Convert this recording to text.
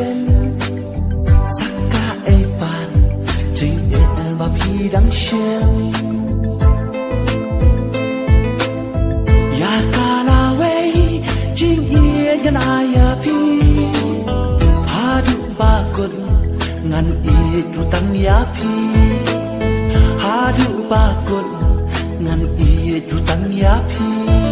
shen sakka e pan jing e ba phi dang shen ya kala wei jing ye yana ya phi ha du ba kun ngan e du tang ya phi ha du ba kun ngan e du tang ya phi